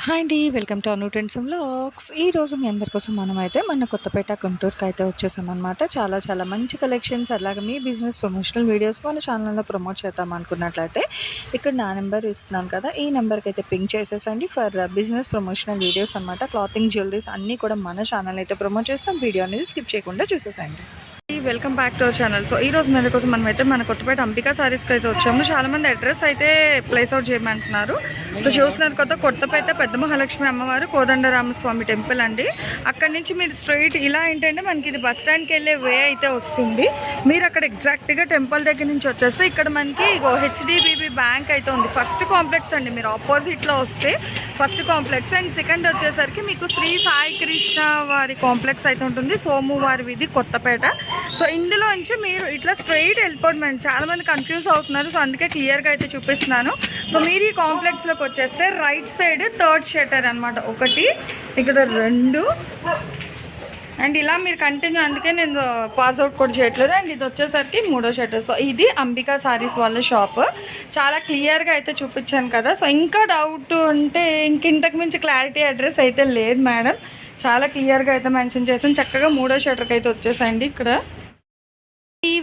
Hi అండి. Welcome to Anu trends vlogs. ఈరోజు మీ అందరి కోసం మనమైతే మన కొత్తపేట గుంటూరుకి అయితే వచ్చేసామన్నమాట. చాలా మంచి కలెక్షన్స్ అలాగే మీ బిజినెస్ ప్రమోషనల్ వీడియోస్ మన ఛానల్లో ప్రమోట్ చేద్దాం అనుకున్నట్లయితే ఇక్కడ నా నెంబర్ ఇస్తున్నాను కదా, ఈ నెంబర్కి అయితే పింక్ చేసేసండి ఫర్ బిజినెస్ ప్రమోషనల్ వీడియోస్ అనమాట. క్లాతింగ్ జ్యువెలరీస్ అన్నీ కూడా మన ఛానల్ అయితే ప్రమోట్ చేస్తాం. వీడియో అనేది స్కిప్ చేయకుండా చూసేసండి. Welcome back to our channel. So ఈ రోజు మీద కోసం మనమైతే మన కొత్తపేట అంబికా సారీస్కి అయితే వచ్చాము. చాలా మంది అడ్రస్ అయితే ప్లేస్ అవుట్ చేయమంటున్నారు. సో చూస్తున్నారు కదా, కొత్తపేట పెద్ద మహాలక్ష్మి అమ్మవారు కోదండరామస్వామి టెంపుల్ అండి. అక్కడి నుంచి మీరు స్ట్రైట్ ఇలా ఏంటంటే మనకి ఇది బస్ స్టాండ్కి వెళ్ళే వే అయితే వస్తుంది. మీరు అక్కడ ఎగ్జాక్ట్గా టెంపుల్ దగ్గర నుంచి వచ్చేస్తే ఇక్కడ మనకి హెచ్డిబిబి బ్యాంక్ అయితే ఉంది. ఫస్ట్ కాంప్లెక్స్ అండి. మీరు ఆపోజిట్లో వస్తే ఫస్ట్ కాంప్లెక్స్ అండ్ సెకండ్ వచ్చేసరికి మీకు శ్రీ సాయి కృష్ణ వారి కాంప్లెక్స్ అయితే ఉంటుంది. సోమువారి వీధి కొత్తపేట. సో ఇందులో నుంచి మీరు ఇట్లా స్ట్రైట్ వెళ్ళిపోవడం. చాలా మంది కన్ఫ్యూజ్ అవుతున్నారు, సో అందుకే క్లియర్గా అయితే చూపిస్తున్నాను. సో మీరు ఈ కాంప్లెక్స్లోకి వచ్చేస్తే రైట్ సైడ్ థర్డ్ షట్టర్ అనమాట, ఒకటి ఇక్కడ రెండు అండ్ ఇలా మీరు కంటిన్యూ, అందుకే నేను పాస్అవుట్ కూడా చేయట్లేదు. అండ్ ఇది వచ్చేసరికి మూడో షట్టర్. సో ఇది అంబికా సారీస్ వాళ్ళ షాప్. చాలా క్లియర్గా అయితే చూపించాను కదా. సో ఇంకా డౌట్ ఉంటే ఇంతకు మించి క్లారిటీ అడ్రస్ అయితే లేదు మేడం, చాలా క్లియర్గా అయితే మెన్షన్ చేసాను. చక్కగా మూడో షట్టర్కి అయితే వచ్చేసండి ఇక్కడ.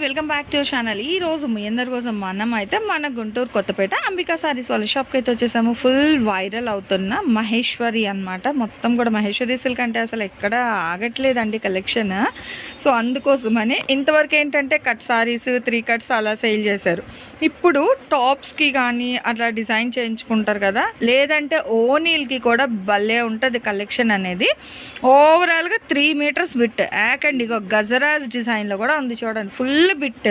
Welcome back to channel. ఈ రోజు మీ అందరి కోసం మనం అయితే మన గుంటూరు కొత్తపేట అంబికా సారీస్ వాళ్ళ షాప్కి అయితే వచ్చేసాము. ఫుల్ వైరల్ అవుతున్న మహేశ్వరి అనమాట. మొత్తం కూడా మహేశ్వరి సిల్క్ అంటే అసలు ఎక్కడ ఆగట్లేదండి కలెక్షన్. సో అందుకోసమని ఇంతవరకు ఏంటంటే కట్ సారీస్ 3 కట్స్ అలా సేల్ చేశారు. ఇప్పుడు టాప్స్కి కానీ అట్లా డిజైన్ చేయించుకుంటారు కదా, లేదంటే ఓనీల్కి కూడా భలే ఉంటుంది కలెక్షన్ అనేది. ఓవరాల్గా 3 మీటర్స్ బిట్ యాకండి. గజరాజ్ డిజైన్లో కూడా ఉంది చూడండి. ఫుల్ బిట్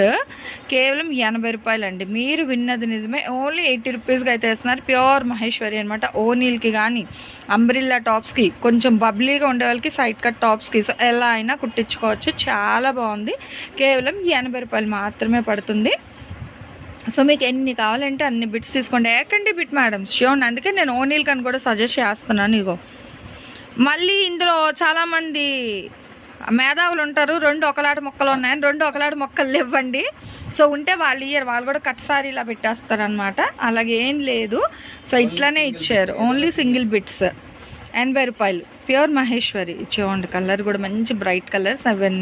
కేవలం 80 రూపాయలు అండి. మీరు విన్నది నిజమే, ఓన్లీ 80 రూపీస్కి అయితే వేస్తున్నారు. ప్యూర్ మహేశ్వరి అనమాట. ఓనీల్కి కానీ అంబ్రిల్లా టాప్స్కి, కొంచెం బబ్లీగా ఉండే వాళ్ళకి సైడ్ కట్ టాప్స్కి, సో ఎలా అయినా కుట్టించుకోవచ్చు. చాలా బాగుంది. కేవలం 80 రూపాయలు మాత్రమే పడుతుంది. సో మీకు ఎన్ని కావాలంటే అన్ని బిట్స్ తీసుకోండి. ఏకండి బిట్ మేడం షోన్, అందుకే నేను ఓనీల్ కని కూడా సజెస్ట్ చేస్తున్నాను. ఇగో మళ్ళీ ఇందులో చాలామంది మేధావులు ఉంటారు, 2 ఒకలాట మొక్కలు ఉన్నాయని 2 ఒకలాట మొక్కలు ఇవ్వండి. సో ఉంటే వాళ్ళు ఇయ్యరు, వాళ్ళు కూడా కట్ సారీ ఇలా పెట్టేస్తారనమాట. అలాగే ఏం లేదు. సో ఇట్లానే ఇచ్చారు. ఓన్లీ సింగిల్ బిట్స్ 80 రూపాయలు. ప్యూర్ మహేశ్వరి. చూడండి కలర్ కూడా మంచి బ్రైట్ కలర్, 7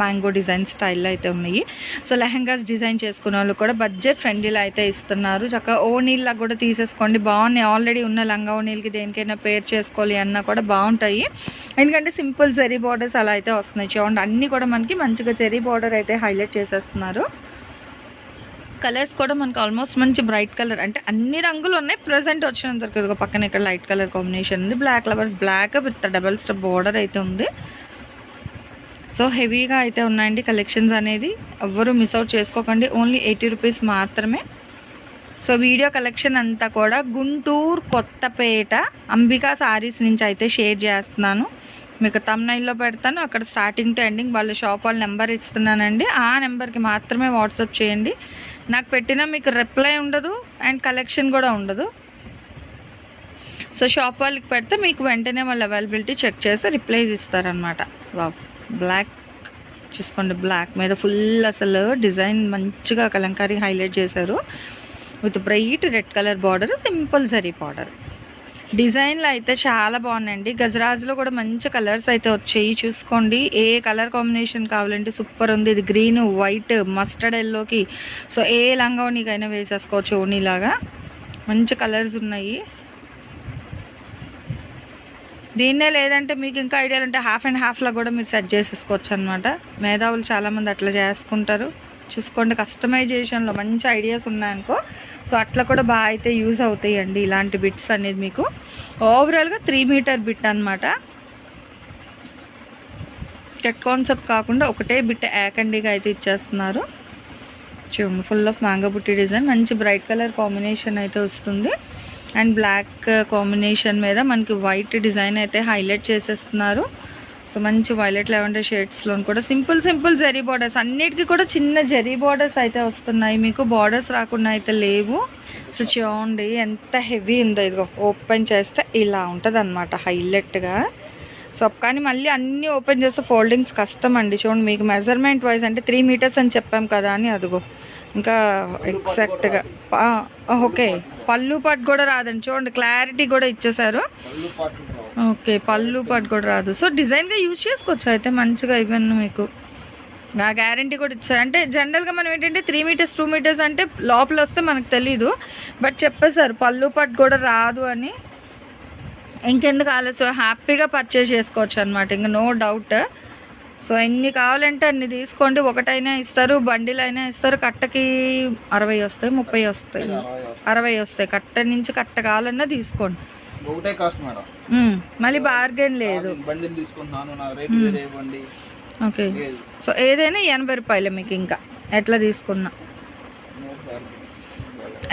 మ్యాంగో డిజైన్ స్టైల్లో అయితే ఉన్నాయి. సో లెహంగాస్ డిజైన్ చేసుకునే వాళ్ళు కూడా బడ్జెట్ ఫ్రెండ్లీలో అయితే ఇస్తున్నారు. చక్కగా ఓనీల్లా కూడా తీసేసుకోండి, బాగున్నాయి. ఆల్రెడీ ఉన్న లంగా ఓనీల్కి దేనికైనా పేర్ చేసుకోవాలి అన్నా కూడా బాగుంటాయి. ఎందుకంటే సింపుల్ జెరీ బార్డర్స్ అలా అయితే వస్తున్నాయి. చూడండి అన్నీ కూడా మనకి మంచిగా జెరీ బార్డర్ అయితే హైలైట్ చేసేస్తున్నారు. కలర్స్ కూడా మనకు ఆల్మోస్ట్ మంచి బ్రైట్ కలర్, అంటే అన్ని రంగులు ఉన్నాయి ప్రజెంట్ వచ్చినంత వరకు. పక్కన ఇక్కడ లైట్ కలర్ కాంబినేషన్ ఉంది. Black colours, black with double step border అయితే ఉంది. సో హెవీగా అయితే ఉన్నాయండి కలెక్షన్స్ అనేది. ఎవ్వరూ మిస్ అవుట్ చేసుకోకండి. ఓన్లీ 80 రూపీస్ మాత్రమే. సో వీడియో కలెక్షన్ అంతా కూడా గుంటూరు కొత్తపేట అంబికా సారీస్ నుంచి అయితే షేర్ చేస్తున్నాను. మీకు తమ్నైల్లో పెడతాను, అక్కడ స్టార్టింగ్ టు ఎండింగ్ వాళ్ళ షాప్ వాళ్ళ నెంబర్ ఇస్తున్నానండి. ఆ నెంబర్కి మాత్రమే వాట్సాప్ చేయండి. నాకు పెట్టినా మీకు రిప్లై ఉండదు అండ్ కలెక్షన్ కూడా ఉండదు. సో షాప్ వాళ్ళకి పెడితే మీకు వెంటనే వాళ్ళ అవైలబిలిటీ చెక్ చేసి రిప్లైస్ ఇస్తారనమాట. బ్లాక్ చూసుకోండి, బ్లాక్ మీద ఫుల్ అసలు డిజైన్ మంచిగా కలంకారీ హైలైట్ చేశారు with bright red colour border, simple zari border. డిజైన్లు అయితే చాలా బాగున్నాయండి. గజరాజ్లో కూడా మంచి కలర్స్ అయితే వచ్చాయి. చూసుకోండి ఏ కలర్ కాంబినేషన్ కావాలంటే సూపర్ ఉంది. ఇది గ్రీన్, వైట్, మస్టర్డ్ ఎల్లోకి సో ఏ లంగా ఓనీకైనా వేసేసుకోవచ్చు. ఓనీలాగా మంచి కలర్స్ ఉన్నాయి. దీన్నే లేదంటే మీకు ఇంకా ఐడియాలు ఉంటే హాఫ్ అండ్ హాఫ్లో కూడా మీరు సెట్ చేసేసుకోవచ్చు అనమాట. మేధావులు చాలామంది అట్లా చేసుకుంటారు. చూసుకోండి కస్టమైజేషన్లో మంచి ఐడియాస్ ఉన్నాయనుకో, సో అట్లా కూడా బాగా అయితే యూజ్ అవుతాయండి ఇలాంటి బిట్స్ అనేది. మీకు ఓవరాల్గా 3 మీటర్ బిట్ అనమాట. కట్ కాన్సెప్ట్ కాకుండా ఒకటే బిట్ యాకండిగా అయితే ఇచ్చేస్తున్నారు. చూడండి ఫుల్ ఆఫ్ మ్యాంగో బుట్టి డిజైన్, మంచి బ్రైట్ కలర్ కాంబినేషన్ అయితే వస్తుంది. అండ్ బ్లాక్ కాంబినేషన్ మీద మనకి వైట్ డిజైన్ అయితే హైలైట్ చేసేస్తున్నారు. సో మంచి వైలెట్ లెవెండర్ షేడ్స్లో కూడా సింపుల్ జరీ బార్డర్స్, అన్నిటికీ కూడా చిన్న జరీ బార్డర్స్ అయితే వస్తున్నాయి. మీకు బార్డర్స్ రాకుండా అయితే లేవు. సో చూడండి ఎంత హెవీ ఉందో. ఇదిగో ఓపెన్ చేస్తే ఇలా ఉంటుంది అనమాట హైలైట్గా. సో కానీ మళ్ళీ అన్నీ ఓపెన్ చేస్తే ఫోల్డింగ్స్ కష్టం అండి. చూడండి మీకు మెజర్మెంట్ వైజ్ అంటే 3 మీటర్స్ అని చెప్పాం కదా అని, అదిగో ఇంకా ఎగ్జాక్ట్గా ఓకే పళ్ళు పాటు కూడా రాదండి, చూడండి క్లారిటీ కూడా ఇచ్చేసారు. ఓకే, పళ్ళు పాటు కూడా రాదు. సో డిజైన్గా యూజ్ చేసుకోవచ్చు అయితే మంచిగా. ఇవన్నీ మీకు ఆ గ్యారంటీ కూడా ఇచ్చారు. అంటే జనరల్గా మనం ఏంటంటే 3 మీటర్స్ 2 మీటర్స్ అంటే లోపల వస్తే మనకు తెలీదు, బట్ చెప్పేశారు పళ్ళు పాటు కూడా రాదు అని. ఇంకెందుకు ఆలస్యం, హ్యాపీగా పర్చేస్ చేసుకోవచ్చు అనమాట, ఇంకా నో డౌట్. సో ఎన్ని కావాలంటే అన్ని తీసుకోండి. ఒకటైనా ఇస్తారు, బండిల్ అయినా ఇస్తారు. కట్టకి 60 వస్తాయి, 30 వస్తాయి, 60 వస్తాయి. కట్ట నుంచి కట్ట కావాలన్నా తీసుకోండి, ఒకటే కాస్ట్ మేడం. మళ్ళీ బార్గెన్ లేదు. బండిల్ తీసుకుంటున్నాను, నా రేట్ వేరే ఇవ్వండి. ఓకే, సో ఏదైనా 80 రూపాయలు మీకు, ఇంకా ఎట్లా తీసుకున్నా.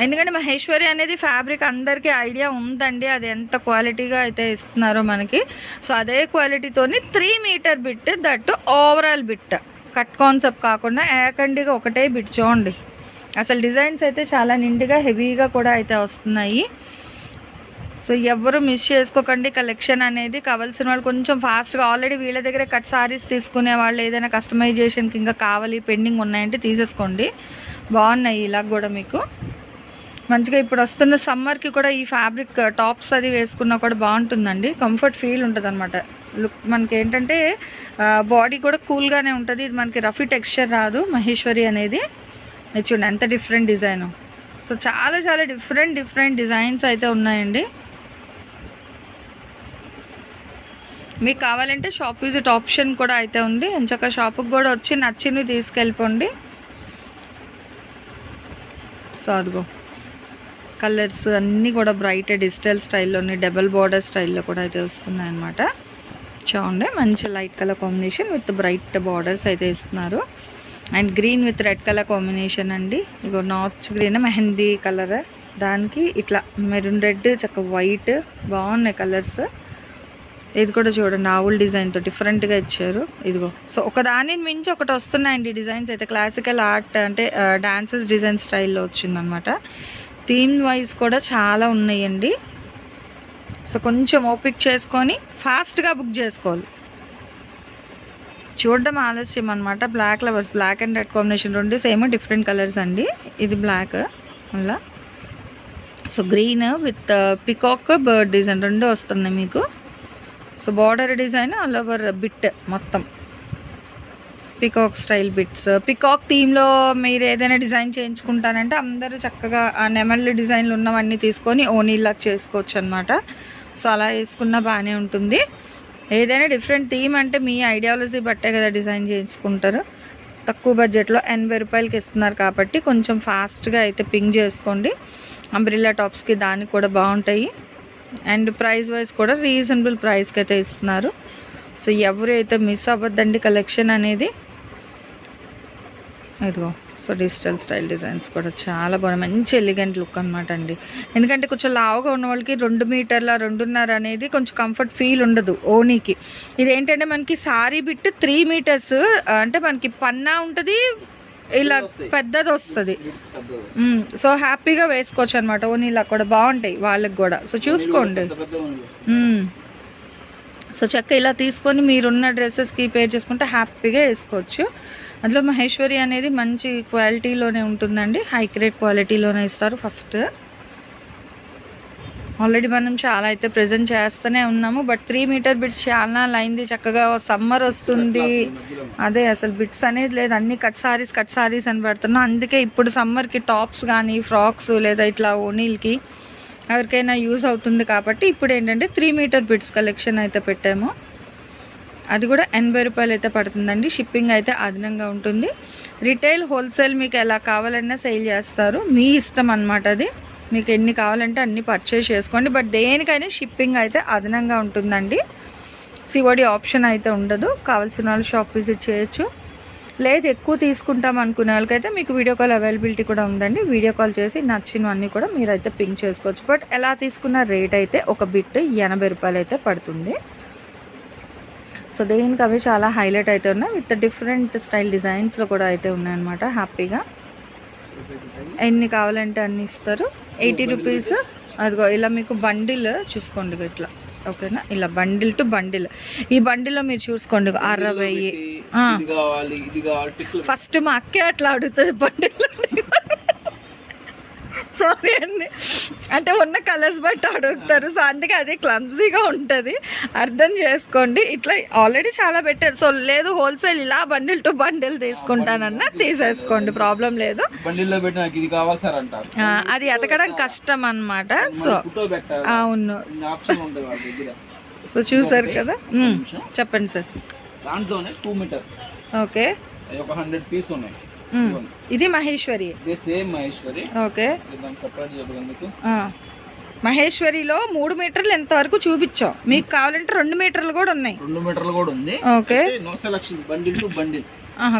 ఎందుకంటే మహేశ్వరి అనేది ఫ్యాబ్రిక్ అందరికీ ఐడియా ఉందండి, అది ఎంత క్వాలిటీగా అయితే ఇస్తున్నారో మనకి. సో అదే క్వాలిటీతోని 3 metre bit, that overall bit, cut concept కాకుండా ఏకండిగా ఒకటే బిట్. చూడండి అసలు డిజైన్స్ అయితే చాలా నిండుగా హెవీగా కూడా అయితే వస్తున్నాయి. సో ఎవరు మిస్ చేసుకోకండి కలెక్షన్ అనేది. కావాల్సిన వాళ్ళు కొంచెం ఫాస్ట్గా, ఆల్రెడీ వీళ్ళ దగ్గర కట్ సారీస్ తీసుకునే వాళ్ళు ఏదైనా కస్టమైజేషన్కి ఇంకా కావాలి, పెండింగ్ ఉన్నాయంటే తీసేసుకోండి. బాగున్నాయి ఇలా కూడా మీకు మంచిగా. ఇప్పుడు వస్తున్న సమ్మర్కి కూడా ఈ ఫ్యాబ్రిక్ టాప్స్ అది వేసుకున్నా కూడా బాగుంటుందండి, కంఫర్ట్ ఫీల్ ఉంటుంది అనమాట. లుక్ మనకి ఏంటంటే బాడీ కూడా కూల్గానే ఉంటుంది. ఇది మనకి రఫీ టెక్స్చర్ రాదు మహేశ్వరి అనేది. చూడండి ఎంత డిఫరెంట్ డిజైన్. సో చాలా చాలా డిఫరెంట్ డిజైన్స్ అయితే ఉన్నాయండి. మీకు కావాలంటే షాప్ విజిట్ ఆప్షన్ కూడా అయితే ఉంది. ఎంచక్క షాప్కి కూడా వచ్చి నచ్చినవి తీసుకెళ్ళిపోండి. సో అదిగో కలర్స్ అన్నీ కూడా బ్రైట్ డిజిటల్ స్టైల్లోని డబల్ బార్డర్ స్టైల్లో కూడా అయితే వస్తున్నాయి అన్నమాట. చూడండి మంచి light colour combination with bright borders అయితే ఇస్తున్నారు. And green with red colour combination అండి. ఇగో నాచ్ గ్రీన్ మెహందీ కలర్, దానికి ఇట్లా మెరూన్ రెడ్, చక్క వైట్, బాగున్నాయి కలర్స్. ఇది కూడా చూడండి ఆవుల్ డిజైన్తో డిఫరెంట్గా ఇచ్చారు. ఇదిగో సో ఒకదాని మించి ఒకటి వస్తున్నాయండి డిజైన్స్ అయితే. క్లాసికల్ ఆర్ట్ అంటే డాన్సెస్ డిజైన్ స్టైల్లో వచ్చిందనమాట. థీమ్ వైజ్ కూడా చాలా ఉన్నాయండి. సో కొంచెం ఓపిక్ చేసుకొని ఫాస్ట్గా బుక్ చేసుకోవాలి. చూడడం ఆలస్యం అనమాట. Black lovers, black and red combination, రెండు సేమ్ డిఫరెంట్ కలర్స్ అండి. ఇది బ్లాక్ అలా, so green with peacock bird design రెండు వస్తున్నాయి మీకు. So border design all over bit మొత్తం పికాక్ స్టైల్ బిట్స్. పికాక్ థీమ్లో మీరు ఏదైనా డిజైన్ చేయించుకుంటానంటే అందరూ చక్కగా ఆ నెమళ్ళు డిజైన్లు ఉన్నవన్నీ తీసుకొని ఓనీలా చేసుకోవచ్చు అనమాట. సో అలా వేసుకున్నా బాగానే ఉంటుంది. ఏదైనా డిఫరెంట్ థీమ్ అంటే మీ ఐడియాలజీ బట్టే కదా డిజైన్ చేయించుకుంటారు. తక్కువ బడ్జెట్లో 80 రూపాయలకి ఇస్తున్నారు కాబట్టి కొంచెం ఫాస్ట్గా అయితే పింక్ చేసుకోండి. అంబ్రిల్లా టాప్స్కి దానికి కూడా బాగుంటాయి. అండ్ ప్రైస్ వైజ్ కూడా రీజనబుల్ ప్రైస్కి అయితే ఇస్తున్నారు. సో ఎవరు అయితే మిస్ అవ్వద్దండి కలెక్షన్ అనేది. ఇదిగో సో డిజిటల్ స్టైల్ డిజైన్స్ కూడా చాలా బాగున్నాయి, మంచి ఎలిగెంట్ లుక్ అనమాట అండి. ఎందుకంటే కొంచెం లావుగా ఉన్న వాళ్ళకి 2 మీటర్ల 2.5 అనేది కొంచెం కంఫర్ట్ ఫీల్ ఉండదు ఓనీకి. ఇదేంటంటే మనకి సారీ బిట్ 3 మీటర్స్ అంటే మనకి పన్నా ఉంటుంది, ఇలా పెద్దది వస్తుంది. సో హ్యాపీగా వేసుకోవచ్చు అనమాట. ఓనీ ఇలా కూడా బాగుంటాయి వాళ్ళకి కూడా. సో చూసుకోండి. సో చక్క ఇలా తీసుకొని మీరున్న డ్రెస్సెస్కి పేర్ చేసుకుంటే హ్యాపీగా వేసుకోవచ్చు. అందులో మహేశ్వరి అనేది మంచి క్వాలిటీలోనే ఉంటుందండి, హై గ్రేడ్ క్వాలిటీలోనే ఇస్తారు. ఫస్ట్ ఆల్రెడీ మనం చాలా అయితే ప్రజెంట్ చేస్తూనే ఉన్నాము. బట్ 3 మీటర్ బిట్స్ చాలా అయింది. చక్కగా సమ్మర్ వస్తుంది, అదే అసలు బిట్స్ అనేది లేదు, అన్ని కట్ సారీస్ అని పెడుతున్నాం. అందుకే ఇప్పుడు సమ్మర్కి టాప్స్ కానీ ఫ్రాక్స్ లేదా ఇట్లా ఓనీల్కి ఎవరికైనా యూజ్ అవుతుంది కాబట్టి ఇప్పుడు ఏంటంటే 3 మీటర్ బిట్స్ కలెక్షన్ అయితే పెట్టాము. అది కూడా 80 రూపాయలు అయితే పడుతుందండి. షిప్పింగ్ అయితే అదనంగా ఉంటుంది. రిటైల్ హోల్సేల్ మీకు ఎలా కావాలన్నా సేల్ చేస్తారు, మీ ఇష్టం అన్నమాట. అది మీకు ఎన్ని కావాలంటే అన్ని పర్చేస్ చేసుకోండి. బట్ దేనికైనా షిప్పింగ్ అయితే అదనంగా ఉంటుందండి. సిఓడి ఆప్షన్ అయితే ఉండదు. కావాల్సిన వాళ్ళు షాప్ విజిట్ చేయొచ్చు. లేదు ఎక్కువ తీసుకుంటాం అనుకునే వాళ్ళకైతే మీకు వీడియో కాల్ అవైలబిలిటీ కూడా ఉందండి. వీడియో కాల్ చేసి నచ్చినవన్నీ కూడా మీరైతే పింక్ చేసుకోవచ్చు. బట్ ఎలా తీసుకున్న రేట్ అయితే ఒక బిట్ 80 రూపాయలు అయితే పడుతుంది. సో దేనికి అవి చాలా హైలైట్ అయితే ఉన్నాయి. విత్ డిఫరెంట్ స్టైల్ డిజైన్స్లో కూడా అయితే ఉన్నాయన్నమాట. హ్యాపీగా ఎన్ని కావాలంటే అన్ని ఇస్తారు. 80 రూపీస్. అదిగో ఇలా మీకు బండిల్ చూసుకోండి ఇట్లా, ఓకేనా? ఇలా బండిల్ టు బండిల్. ఈ బండిల్లో మీరు చూసుకోండి 60. ఫస్ట్ మా అక్కే అట్లా అడుగుతుంది బండిల్. సారీ అండి, అంటే ఉన్న కలర్స్ బట్టి అడుగుతారు, సో అందుకే అది క్లమ్జీగా ఉంటుంది, అర్థం చేసుకోండి. ఇట్లా ఆల్రెడీ చాలా పెట్టారు, సో లేదు హోల్సేల్ ఇలా బండిల్ టు బండిల్ తీసుకుంటానన్నా తీసేసుకోండి, ప్రాబ్లం లేదు. బండిల్లో పెట్టి నాకు ఇది కావాలి సార్ అంటారు, అది ఎతకడం కష్టం అన్నమాట. సో ఫోటో పెట్టారు, అవును, ఆప్షన్ ఉంటుంది వాళ్ళ దగ్గర. సో చూసారు కదా. చెప్పండి సార్. దాంట్లోనే 2 మీటర్స్, ఓకే, ఒక 100 పీస్ ఉన్నాయి. ఇది మహేశ్వరి, ఇది సేమ్ మహేశ్వరి. ఓకే, దాన్ని సెపరేట్ చేయడానికి మహేశ్వరిలో 3 మీటర్లు ఎంతవరకు చూపించాం, మీకు కావాలంటే 2 మీటర్లు కూడా ఉన్నాయి. 2 మీటర్లు కూడా ఉంది. Okay, no selection, bundle to bundle.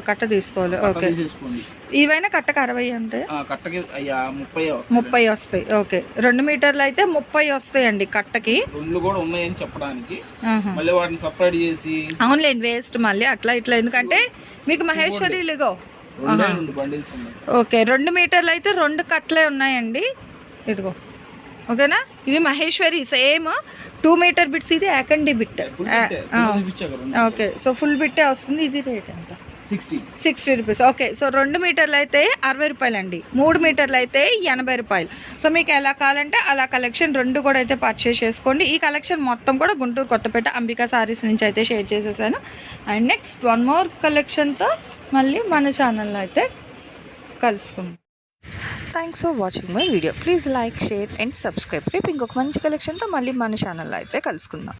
కట్ట తీసుకోవాలి. ఓకే, తీసుకోండి. ఇవైనా కట్టకు 60 అంటే కట్టకి 30 వస్తాయి. ఓకే, 2 మీటర్లు అయితే 30 వస్తాయండి కట్టకి. 2 కూడా ఉన్నాయని చెప్పడానికి మళ్ళీ వాటిని సపరేట్ చేసి అవునులేండి, వేస్ట్ మళ్ళీ అట్లా ఇట్లా, ఎందుకంటే మీకు మహేశ్వరిలుగో 2 బండిల్స్ ఉన్నాయి. ఓకే, 2 మీటర్లు అయితే 2 కట్టలే ఉన్నాయండి, ఇదిగో. ఓకేనా, ఇవి మహేశ్వరి సేమ్ 2 మీటర్ బిట్స్, ఇది యాకండి బిట్. ఓకే, సో ఫుల్ బిట్టే వస్తుంది. ఇది రేట్ ఎంత? 60 రూపీస్. ఓకే, సో 2 మీటర్లు అయితే 60 రూపాయలు అండి, 3 మీటర్లు అయితే 80 రూపాయలు. సో మీకు ఎలా కావాలంటే అలా కలెక్షన్ 2 కూడా అయితే పర్చేస్ చేసుకోండి. ఈ కలెక్షన్ మొత్తం కూడా గుంటూరు కొత్తపేట అంబికా సారీస్ నుంచి అయితే షేర్ చేసేసాను. అండ్ నెక్స్ట్ 1 మోర్ కలెక్షన్తో మళ్ళీ మన ఛానల్లో అయితే కలుసుకుందాం. Thanks for watching my video. Please like, share and subscribe. రేపు ఇంకొక మంచి కలెక్షన్తో మళ్ళీ మన ఛానల్లో అయితే కలుసుకుందాం.